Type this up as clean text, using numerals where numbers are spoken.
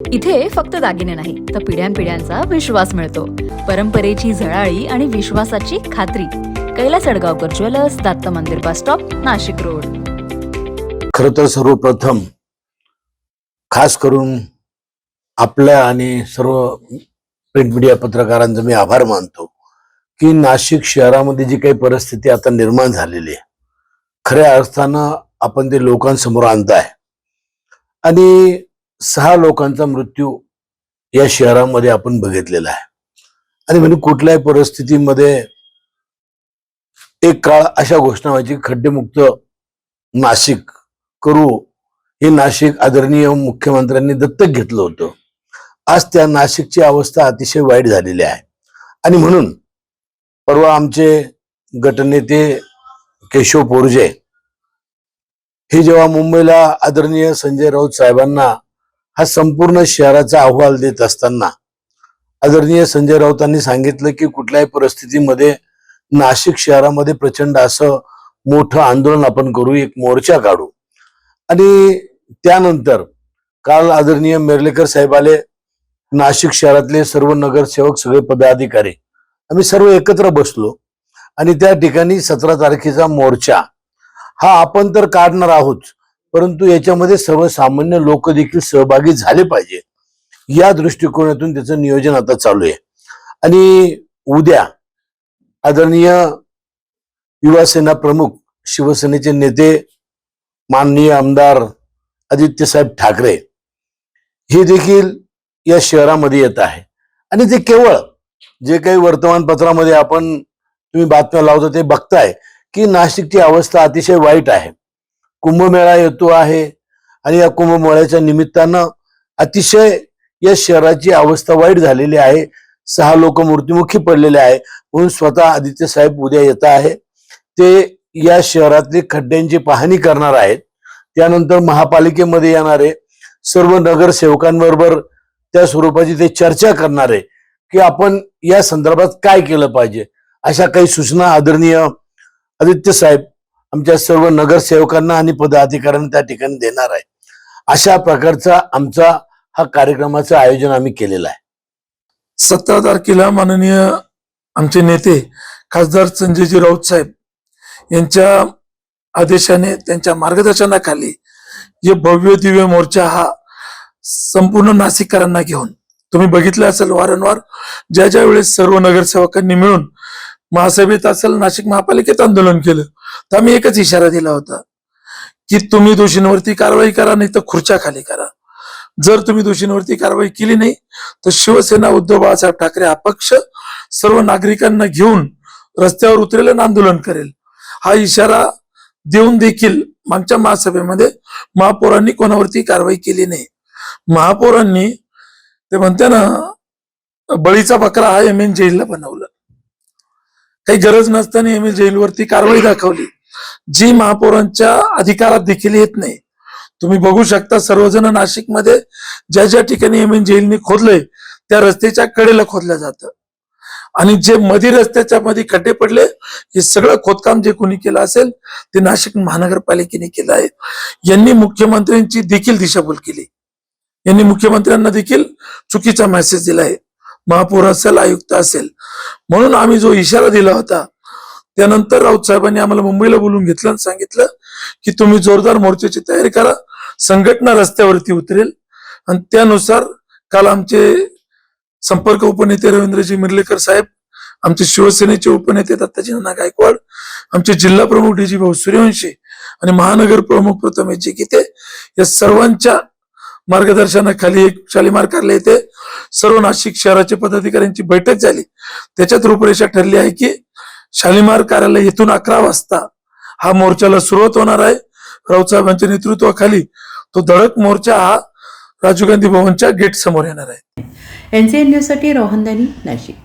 इथे फक्त दागिने नाही तर पिढ्यानपिढ्यांचा विश्वास मिळतो. परंपरेची झळाळी आणि विश्वासाची खात्री. कैलास अडगावकर ज्वेलर्स, दत्त मंदिर बस स्टॉप, नाशिक रोड. खरं तर सर्वप्रथम खास करून आपल्या आणि सर्व प्रिंट मीडिया पत्रकारांचा मी आभार मानतो की नाशिक शहरामध्ये जी काही परिस्थिती आता निर्माण झालेली आहे, खऱ्या अर्थानं आपण ते लोकांसमोर आणताय. आणि 6 लोकांचा मृत्यू या शहरामध्ये आपण बघितलेला आहे. आणि म्हणजे कुठल्याही परिस्थितीमध्ये एक काळ अशा घोषणा व्हायची, खड्डेमुक्त नाशिक करू. हे नाशिक आदरणीय मुख्यमंत्र्यांनी दत्तक घेतलं होतं. आज त्या नाशिकची अवस्था अतिशय वाईट झालेली आहे. आणि म्हणून परवा आमचे गटनेते केशव पोरजे हे जेव्हा मुंबईला आदरणीय संजय राऊत साहेबांना हा संपूर्ण शहराचा अहवाल देत असताना आदरणीय संजय राऊतांनी सांगितलं की कुठल्याही परिस्थितीमध्ये नाशिक शहरामध्ये प्रचंड असं मोठं आंदोलन आपण करू, एक मोर्चा काढू. आणि त्यानंतर काल आदरणीय मेर्लेकर साहेब आले, नाशिक शहरातले सर्व नगरसेवक, सगळे पदाधिकारी आम्ही सर्व एकत्र बसलो आणि त्या ठिकाणी 17 तारखेचा मोर्चा हा आपण तर काढणार आहोत, परंतु याच्यामध्ये सर्वसामान्य लोक देखील सहभागी झाले पाहिजे या दृष्टिकोनातून त्याचं नियोजन आता चालू आहे. आणि उद्या आदरणीय युवासेना प्रमुख, शिवसेनेचे नेते माननीय आमदार आदित्य साहेब ठाकरे हे देखील या शहरामध्ये येत आहे. आणि ते केवळ जे काही वर्तमानपत्रामध्ये आपण तुम्ही बातम्या लावता ते बघताय की नाशिकची अवस्था अतिशय वाईट आहे. कुंभमेळा येतो आहे आणि या कुंभमेळ्याच्या निमित्तानं अतिशय या शहराची अवस्था वाईट झालेली आहे. 6 लोक मृत्युमुखी पडलेले आहे. म्हणून स्वतः आदित्य साहेब उद्या येत आहे. ते या शहरातली खड्ड्यांची पाहणी करणार आहेत. त्यानंतर महापालिकेमध्ये येणारे सर्व नगरसेवकांबरोबर त्या स्वरूपाची ते चर्चा करणार आहे की आपण या संदर्भात काय केलं पाहिजे. अशा काही सूचना आदरणीय आदित्य साहेब आमच्या सर्व नगरसेवकांना आणि पदाधिकाऱ्यांना त्या ठिकाणी देणार आहे. अशा प्रकारचा आमचा हा कार्यक्रमाचं आयोजन आम्ही केलेलं आहे. 17 तारखेला माननीय आमचे नेते खासदार संजयजी राऊत साहेब यांच्या आदेशाने, त्यांच्या मार्गदर्शनाखाली जे भव्य दिव्य मोर्चा हा संपूर्ण नाशिककरांना घेऊन, तुम्ही बघितलं असेल वारंवार ज्या वेळेस सर्व नगरसेवकांनी मिळून महासभेत असेल, नाशिक महापालिकेत आंदोलन केलं, तर आम्ही एकच इशारा दिला होता की तुम्ही दोषींवरती कारवाई करा, नाही तर खुर्च्या खाली करा. जर तुम्ही दोषींवरती कारवाई केली नाही तर शिवसेना, उद्धव बाळासाहेब ठाकरे हा पक्ष सर्व नागरिकांना घेऊन रस्त्यावर उतरेल आणि आंदोलन करेल. हा इशारा देऊन देखील मागच्या महासभेमध्ये महापौरांनी कोणावरती कारवाई केली नाही. महापौरांनी ते म्हणते ना, बळीचा बकरा हा एम एन जैलला बनवलं. काही गरज नसताना एम एन जैलवरती कारवाई दाखवली, जी महापौरांच्या अधिकारात देखील येत नाही. तुम्ही बघू शकता सर्वजण नाशिकमध्ये ज्या ठिकाणी एम एन जैलने खोदलंय त्या रस्त्याच्या कडेला खोदलं जातं. आणि जे मध्ये रस्त्याच्या मध्ये खड्डे पडले, हे सगळं खोदकाम जे कोणी केलं असेल ते नाशिक महानगरपालिकेने केलं आहे. यांनी मुख्यमंत्र्यांची देखील दिशाभूल केली. यांनी मुख्यमंत्र्यांना देखील चुकीचा मेसेज दिलाय, महापौर असेल, आयुक्त असेल. म्हणून आम्ही जो इशारा दिला होता त्यानंतर राऊत साहेबांनी आम्हाला मुंबईला बोलून घेतलं आणि सांगितलं की तुम्ही जोरदार मोर्चाची तयारी करा, संघटना रस्त्यावरती उतरेल. आणि त्यानुसार काल आमचे संपर्क उपनेते रवींद्रजी मिर्लेकर साहेब, आमचे शिवसेनेचे उपनेते दत्ताजी नाना गायकवाड, आमचे जिल्हा प्रमुख डी जी भाऊ सूर्यवंशी आणि महानगर प्रमुख प्रथमेशजी गीते या सर्वांच्या मार्गदर्शनाखाली एक शालिमार कार्यालय येथे सर्व नाशिक शहराचे पदाधिकाऱ्यांची बैठक झाली. त्याच्यात रूपरेषा ठरली आहे की शालिमार कार्यालय येथून 11 वाजता हा मोर्चाला सुरुवात होणार आहे. राऊत साहेबांच्या नेतृत्वाखाली तो धडक मोर्चा हा राजीव गांधी भवनच्या गेट समोर येणार आहे. NCN न्यूजसाठी रोहन दानी, नाशिक.